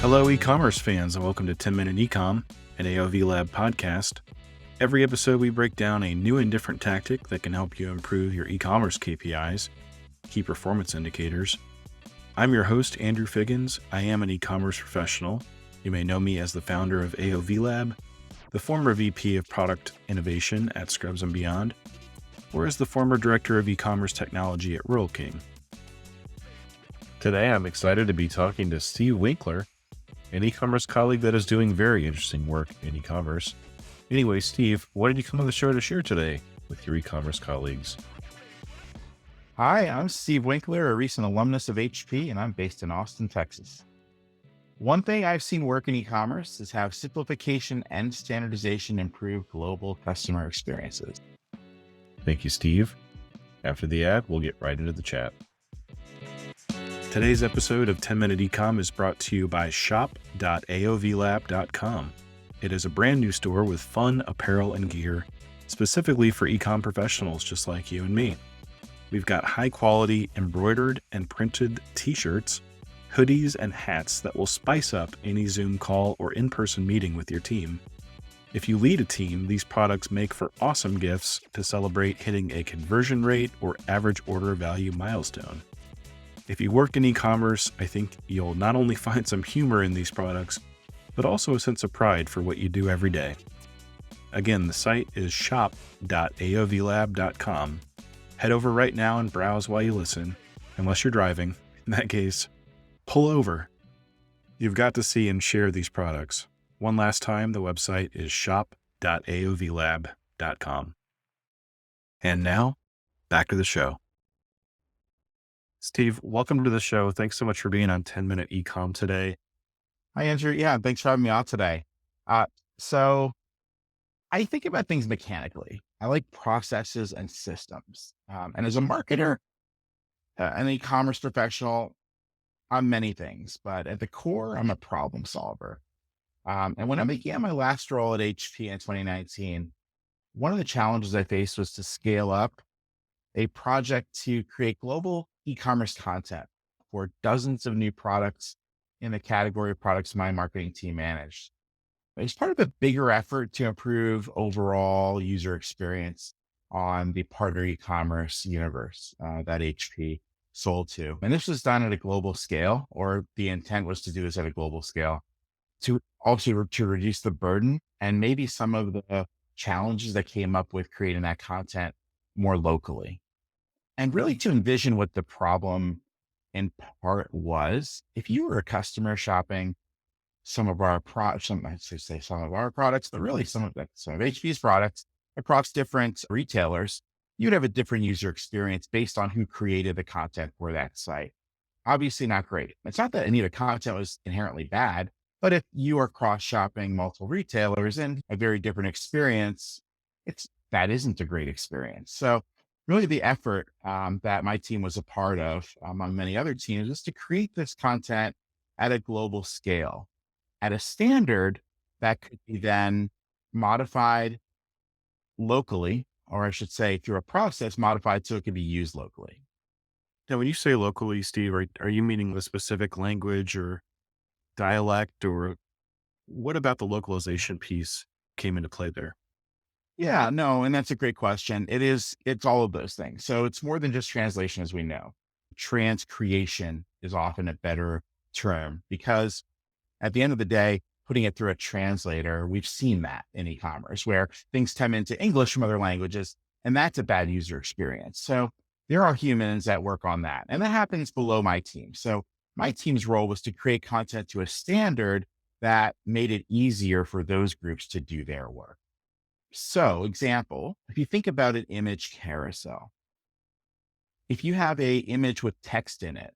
Hello, e-commerce fans, and welcome to 10-Minute Ecom, an AOV Lab podcast. Every episode, we break down a new and different tactic that can help you improve your e-commerce KPIs, key performance indicators. I'm your host, Andrew Figgins. I am an e-commerce professional. You may know me as the founder of AOV Lab, the former VP of Product Innovation at Scrubs & Beyond, or as the former Director of E-commerce Technology at Rural King. Today, I'm excited to be talking to Steve Winkler, an e-commerce colleague that is doing very interesting work in e-commerce. Anyway, Steve, what did you come on the show to share today with your e-commerce colleagues? Hi, I'm Steve Winkler, a recent alumnus of HP, and I'm based in Austin, Texas. One thing I've seen work in e-commerce is how simplification and standardization improve global customer experiences. Thank you, Steve. After the ad, we'll get right into the chat. Today's episode of 10-Minute Ecom is brought to you by shop.aovlab.com. It is a brand new store with fun apparel and gear, specifically for ecom professionals just like you and me. We've got high quality embroidered and printed t-shirts, hoodies, and hats that will spice up any Zoom call or in-person meeting with your team. If you lead a team, these products make for awesome gifts to celebrate hitting a conversion rate or average order value milestone. If you work in e-commerce, I think you'll not only find some humor in these products, but also a sense of pride for what you do every day. Again, the site is shop.aovlab.com. Head over right now and browse while you listen, unless you're driving. In that case, pull over. You've got to see and share these products. One last time, the website is shop.aovlab.com. And now, back to the show. Steve, welcome to the show. Thanks so much for being on 10-Minute Ecom today. Hi, Andrew. Yeah, thanks for having me on today. So I think about things mechanically. I like processes and systems. And as a marketer, an e-commerce professional, I'm many things, but at the core, I'm a problem solver. And when I began my last role at HP in 2019, one of the challenges I faced was to scale up a project to create global e-commerce content for dozens of new products in the category of products my marketing team managed. It's part of a bigger effort to improve overall user experience on the partner e-commerce universe that HP sold to. And this was done at a global scale, or the intent was to do this at a global scale, to also to reduce the burden and maybe some of the challenges that came up with creating that content more locally. And really to envision what the problem in part was. If you were a customer shopping some of our products, but really some of HP's products across different retailers, you'd have a different user experience based on who created the content for that site. Obviously not great. It's not that any of the content was inherently bad, but if you are cross-shopping multiple retailers and a very different experience, that isn't a great experience. So really the effort that my team was a part of, among many other teams, was to create this content at a global scale, at a standard that could be then modified locally, or I should say through a process modified so it could be used locally. Now, when you say locally, Steve, are you meaning the specific language or dialect, or what about the localization piece came into play there? Yeah, no, and that's a great question. It's all of those things. So it's more than just translation, as we know. Transcreation is often a better term because at the end of the day, putting it through a translator, we've seen that in e-commerce where things come into English from other languages, and that's a bad user experience. So there are humans that work on that, and that happens below my team. So my team's role was to create content to a standard that made it easier for those groups to do their work. So example, if you think about an image carousel, if you have a image with text in it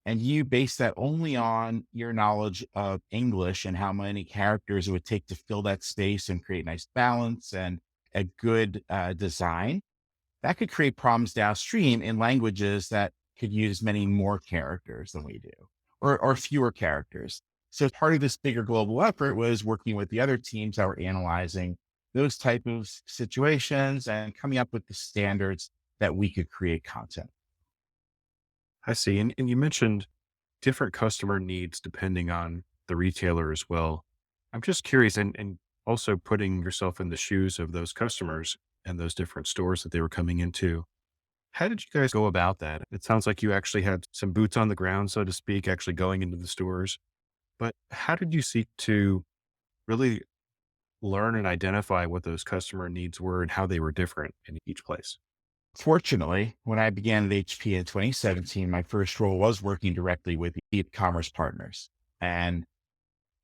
and you base that only on your knowledge of English and how many characters it would take to fill that space and create nice balance and a good design, that could create problems downstream in languages that could use many more characters than we do, or fewer characters. So part of this bigger global effort was working with the other teams that were analyzing those type of situations and coming up with the standards that we could create content. I see. And you mentioned different customer needs depending on the retailer as well. I'm just curious, and also putting yourself in the shoes of those customers and those different stores that they were coming into. How did you guys go about that? It sounds like you actually had some boots on the ground, so to speak, actually going into the stores. But how did you seek to really learn and identify what those customer needs were and how they were different in each place? Fortunately, when I began at HP in 2017, my first role was working directly with e-commerce partners. And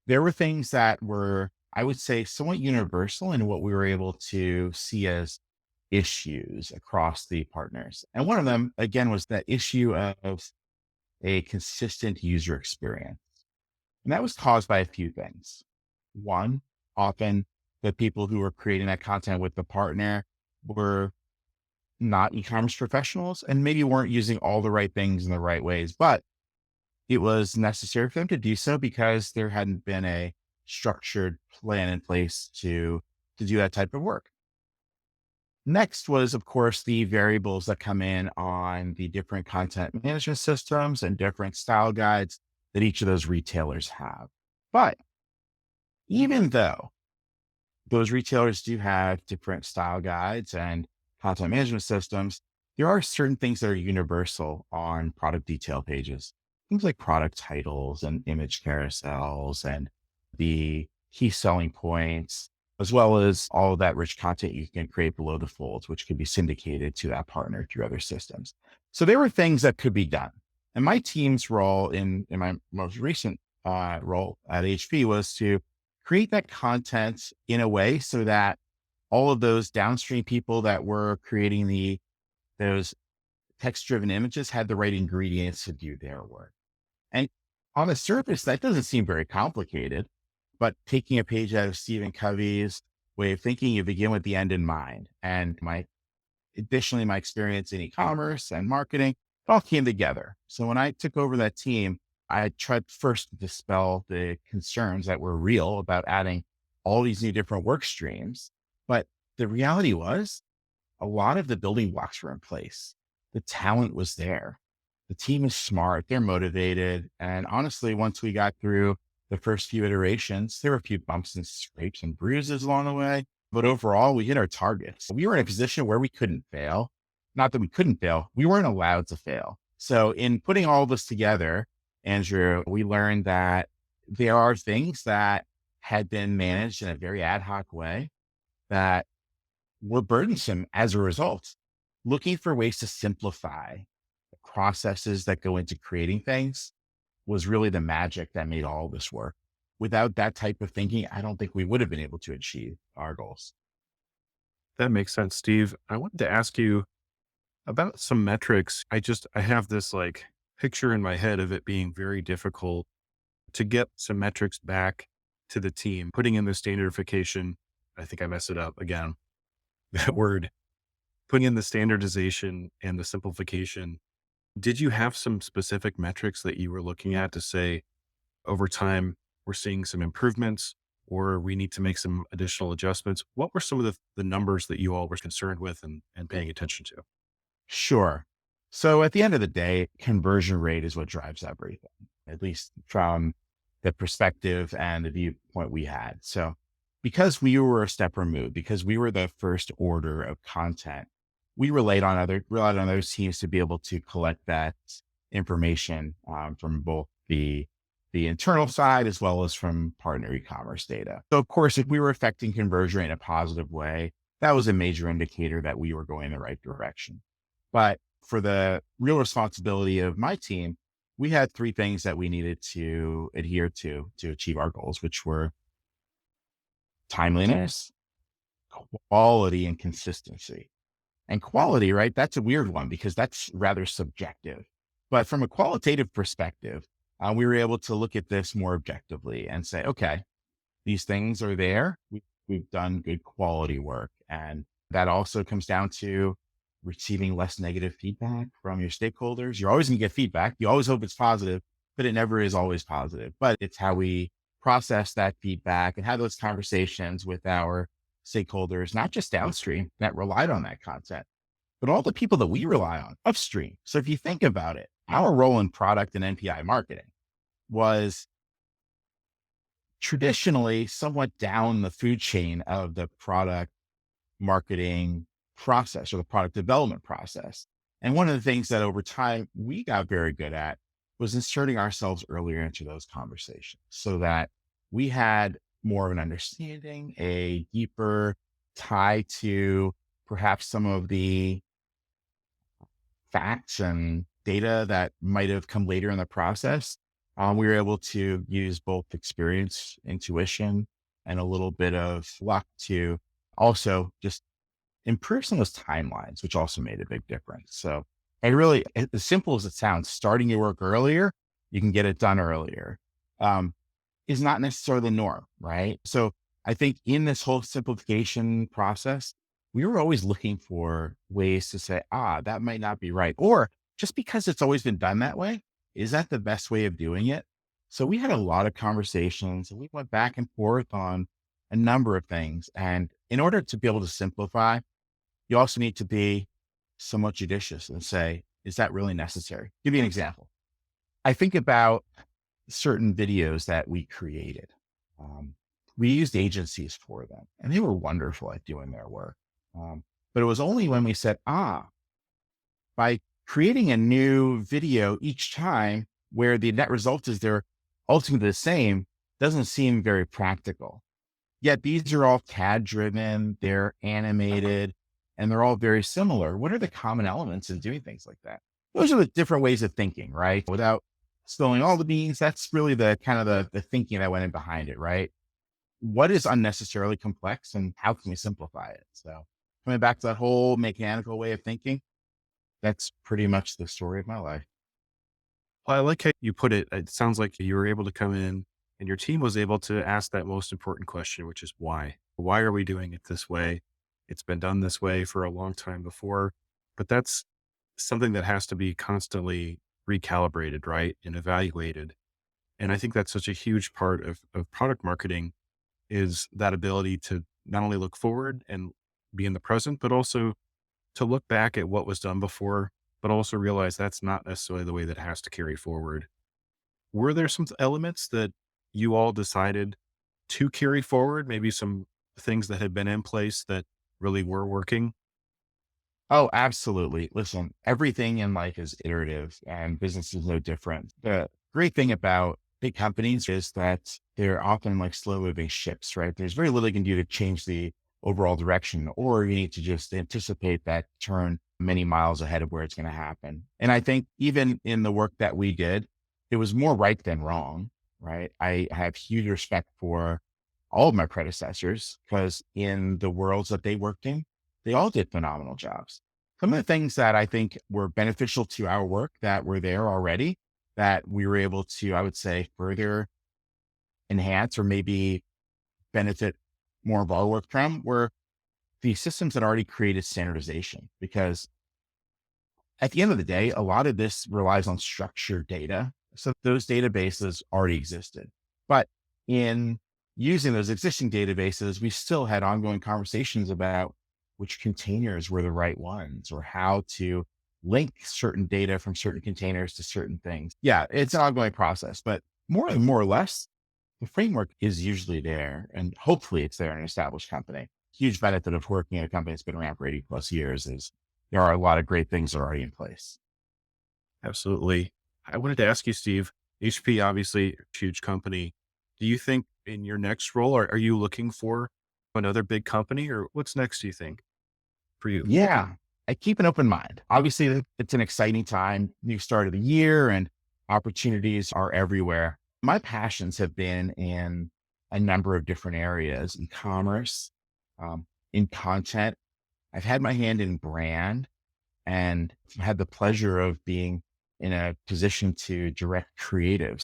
there were things that were, I would say, somewhat universal in what we were able to see as issues across the partners. And one of them, again, was that issue of a consistent user experience. And that was caused by a few things. One, often the people who were creating that content with the partner were not e-commerce professionals and maybe weren't using all the right things in the right ways, but it was necessary for them to do so because there hadn't been a structured plan in place to do that type of work. Next was, of course, the variables that come in on the different content management systems and different style guides that each of those retailers have. But even though those retailers do have different style guides and content management systems, there are certain things that are universal on product detail pages. Things like product titles and image carousels and the key selling points, as well as all of that rich content you can create below the folds, which can be syndicated to that partner through other systems. So there were things that could be done. And my team's role in my most recent role at HP was to create that content in a way so that all of those downstream people that were creating those text-driven images had the right ingredients to do their work. And on the surface, that doesn't seem very complicated, but taking a page out of Stephen Covey's way of thinking, you begin with the end in mind. And additionally, my experience in e-commerce and marketing, it all came together. So when I took over that team, I tried first to dispel the concerns that were real about adding all these new different work streams. But the reality was a lot of the building blocks were in place. The talent was there. The team is smart. They're motivated. And honestly, once we got through the first few iterations, there were a few bumps and scrapes and bruises along the way. But overall, we hit our targets. We were in a position where we couldn't fail. Not that we couldn't fail. We weren't allowed to fail. So in putting all this together, Andrew, we learned that there are things that had been managed in a very ad hoc way that were burdensome as a result. Looking for ways to simplify the processes that go into creating things was really the magic that made all of this work. Without that type of thinking, I don't think we would have been able to achieve our goals. That makes sense, Steve. I wanted to ask you about some metrics. I have this like picture in my head of it being very difficult to get some metrics back to the team, putting in the standardification. I think I messed it up again. That word, putting in the standardization and the simplification. Did you have some specific metrics that you were looking at to say over time, we're seeing some improvements or we need to make some additional adjustments? What were some of the numbers that you all were concerned with and paying attention to? Sure. So at the end of the day, conversion rate is what drives everything, at least from the perspective and the viewpoint we had. So because we were a step removed, because we were the first order of content, we relied on those teams to be able to collect that information from both the internal side as well as from partner e-commerce data. So of course, if we were affecting conversion in a positive way, that was a major indicator that we were going in the right direction. But for the real responsibility of my team, we had three things that we needed to adhere to achieve our goals, which were timeliness, quality, and consistency. And quality, right? That's a weird one because that's rather subjective. But from a qualitative perspective, we were able to look at this more objectively and say, okay, these things are there. We've done good quality work. And that also comes down to receiving less negative feedback from your stakeholders. You're always going to get feedback. You always hope it's positive, but it never is always positive. But it's how we process that feedback and have those conversations with our stakeholders, not just downstream that relied on that content, but all the people that we rely on upstream. So if you think about it, our role in product and NPI marketing was traditionally somewhat down the food chain of the product marketing process or the product development process. And one of the things that over time we got very good at was inserting ourselves earlier into those conversations so that we had more of an understanding, a deeper tie to perhaps some of the facts and data that might have come later in the process. We were able to use both experience, intuition, and a little bit of luck to also just improve some of those timelines, which also made a big difference. So it really, as simple as it sounds, starting your work earlier, you can get it done earlier, um, is not necessarily the norm, right? So I think in this whole simplification process, we were always looking for ways to say, that might not be right. Or just because it's always been done that way, is that the best way of doing it? So we had a lot of conversations and we went back and forth on a number of things. And in order to be able to simplify, you also need to be somewhat judicious and say, is that really necessary? Give you an example. I think about certain videos that we created. Um, we used agencies for them and they were wonderful at doing their work. But it was only when we said, by creating a new video each time where the net result is they're ultimately the same, doesn't seem very practical. Yet these are all CAD driven, they're animated, and they're all very similar. What are the common elements in doing things like that? Those are the different ways of thinking, right? Without spilling all the beans, that's really the kind of the thinking that went in behind it, right? What is unnecessarily complex and how can we simplify it? So coming back to that whole mechanical way of thinking, that's pretty much the story of my life. Well, I like how you put it. It sounds like you were able to come in and your team was able to ask that most important question, which is why? Why are we doing it this way? It's been done this way for a long time before, but that's something that has to be constantly recalibrated, right? And evaluated. And I think that's such a huge part of product marketing is that ability to not only look forward and be in the present, but also to look back at what was done before, but also realize that's not necessarily the way that has to carry forward. Were there some elements that you all decided to carry forward? Maybe some things that had been in place that really were working? Oh, absolutely. Listen, everything in life is iterative and business is no different. The great thing about big companies is that they're often like slow moving ships, right? There's very little you can do to change the overall direction, or you need to just anticipate that turn many miles ahead of where it's going to happen. And I think even in the work that we did, it was more right than wrong, right? I have huge respect for all of my predecessors because in the worlds that they worked in, they all did phenomenal jobs. Some of the things that I think were beneficial to our work that were there already that we were able to, I would say, further enhance or maybe benefit more of our work from were the systems that already created standardization. Because at the end of the day, a lot of this relies on structured data. So those databases already existed. But in using those existing databases, we still had ongoing conversations about which containers were the right ones or how to link certain data from certain containers to certain things. Yeah, it's an ongoing process, but more or less, the framework is usually there and hopefully it's there in an established company. Huge benefit of working at a company that's been around for 80 plus years is there are a lot of great things already in place. Absolutely. I wanted to ask you, Steve, HP, obviously, a huge company. Do you think in your next role, are you looking for another big company or what's next, do you think, for you? Yeah, I keep an open mind. Obviously, it's an exciting time, new start of the year, and opportunities are everywhere. My passions have been in a number of different areas in commerce, in content. I've had my hand in brand and had the pleasure of being in a position to direct creatives.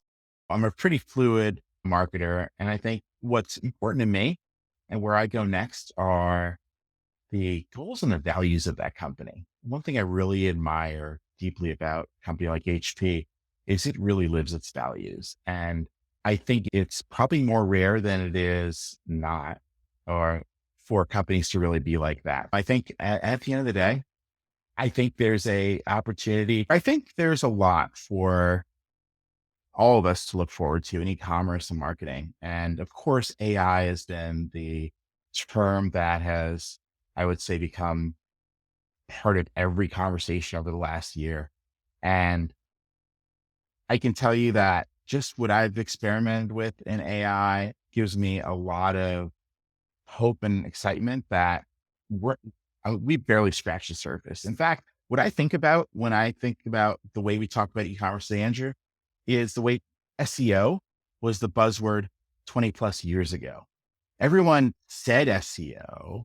I'm a pretty fluid marketer. And I think what's important to me and where I go next are the goals and the values of that company. One thing I really admire deeply about a company like HP is it really lives its values. And I think it's probably more rare than it is not, or for companies to really be like that. I think at the end of the day, I think there's a opportunity. I think there's a lot for all of us to look forward to in e-commerce and marketing. And of course, AI has been the term that has, I would say, become part of every conversation over the last year. And I can tell you that just what I've experimented with in AI gives me a lot of hope and excitement that we're, we barely scratched the surface. In fact, what I think about when I think about the way we talk about e-commerce today, Andrew, is the way SEO was the buzzword 20 plus years ago. Everyone said SEO,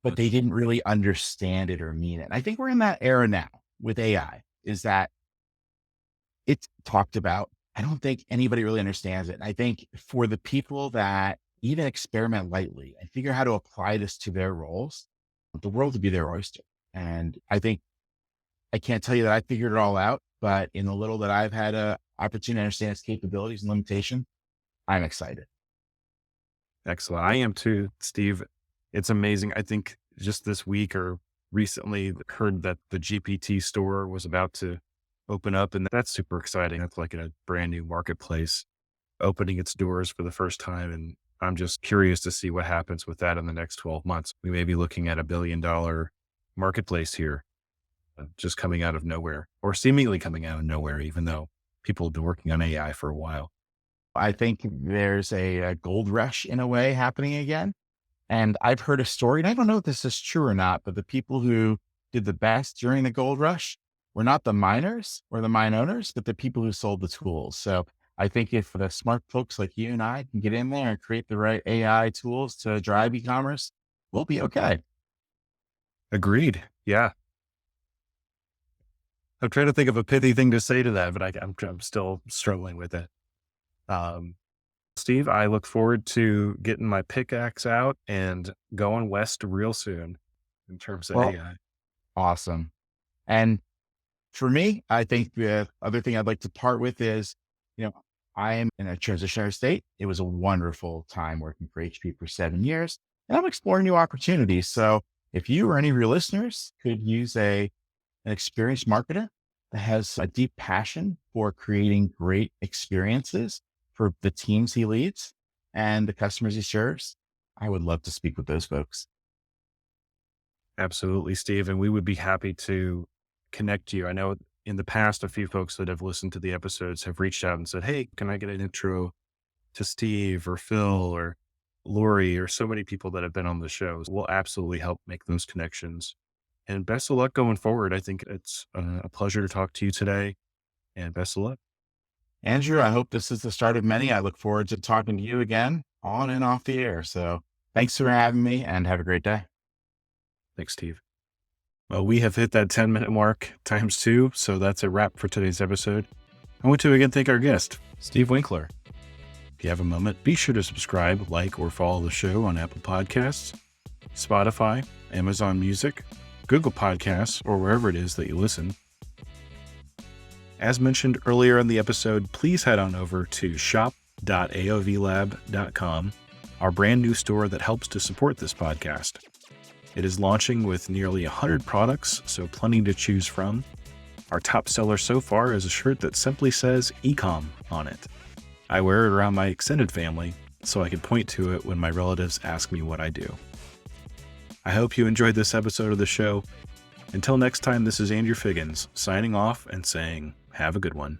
but they didn't really understand it or mean it. And I think we're in that era now with AI, is that it's talked about. I don't think anybody really understands it. And I think for the people that even experiment lightly and figure out how to apply this to their roles, the world would be their oyster. And I think I can't tell you that I figured it all out, but in the little that I've had a opportunity to understand its capabilities and limitation, I'm excited. Excellent. I am too, Steve. It's amazing. I think just this week or recently heard that the GPT store was about to open up, and that's super exciting. That's like a brand new marketplace opening its doors for the first time. And I'm just curious to see what happens with that in the next 12 months. We may be looking at $1 billion marketplace here, just coming out of nowhere or seemingly coming out of nowhere, even though people have been working on AI for a while. I think there's a gold rush in a way happening again. And I've heard a story, and I don't know if this is true or not, but the people who did the best during the gold rush were not the miners or the mine owners, but the people who sold the tools. So I think if the smart folks like you and I can get in there and create the right AI tools to drive e-commerce, we'll be okay. Agreed. Yeah. I'm trying to think of a pithy thing to say to that, but I'm still struggling with it. Steve, I look forward to getting my pickaxe out and going west real soon in terms of Well, AI. awesome. And for me, I think the other thing I'd like to part with is, I am in a transitionary state. It was a wonderful time working for HP for 7 years, and I'm exploring new opportunities. So if you or any of your listeners could use an experienced marketer that has a deep passion for creating great experiences for the teams he leads and the customers he serves, I would love to speak with those folks. Absolutely, Steve. And we would be happy to connect you. I know in the past, a few folks that have listened to the episodes have reached out and said, "Hey, can I get an intro to Steve or Phil or Lori or so many people that have been on the shows?" We'll absolutely help make those connections. And best of luck going forward. I think it's a pleasure to talk to you today, and best of luck. Andrew, I hope this is the start of many. I look forward to talking to you again on and off the air. So thanks for having me and have a great day. Thanks, Steve. Well, we have hit that 10-minute mark times 2. So that's a wrap for today's episode. I want to again thank our guest, Steve Winkler. If you have a moment, be sure to subscribe, like, or follow the show on Apple Podcasts, Spotify, Amazon Music, Google Podcasts, or wherever it is that you listen. As mentioned earlier in the episode, please head on over to shop.aovlab.com, our brand new store that helps to support this podcast. It is launching with nearly 100 products, so plenty to choose from. Our top seller so far is a shirt that simply says Ecom on it. I wear it around my extended family, so I can point to it when my relatives ask me what I do. I hope you enjoyed this episode of the show. Until next time, this is Andrew Figgins signing off and saying, have a good one.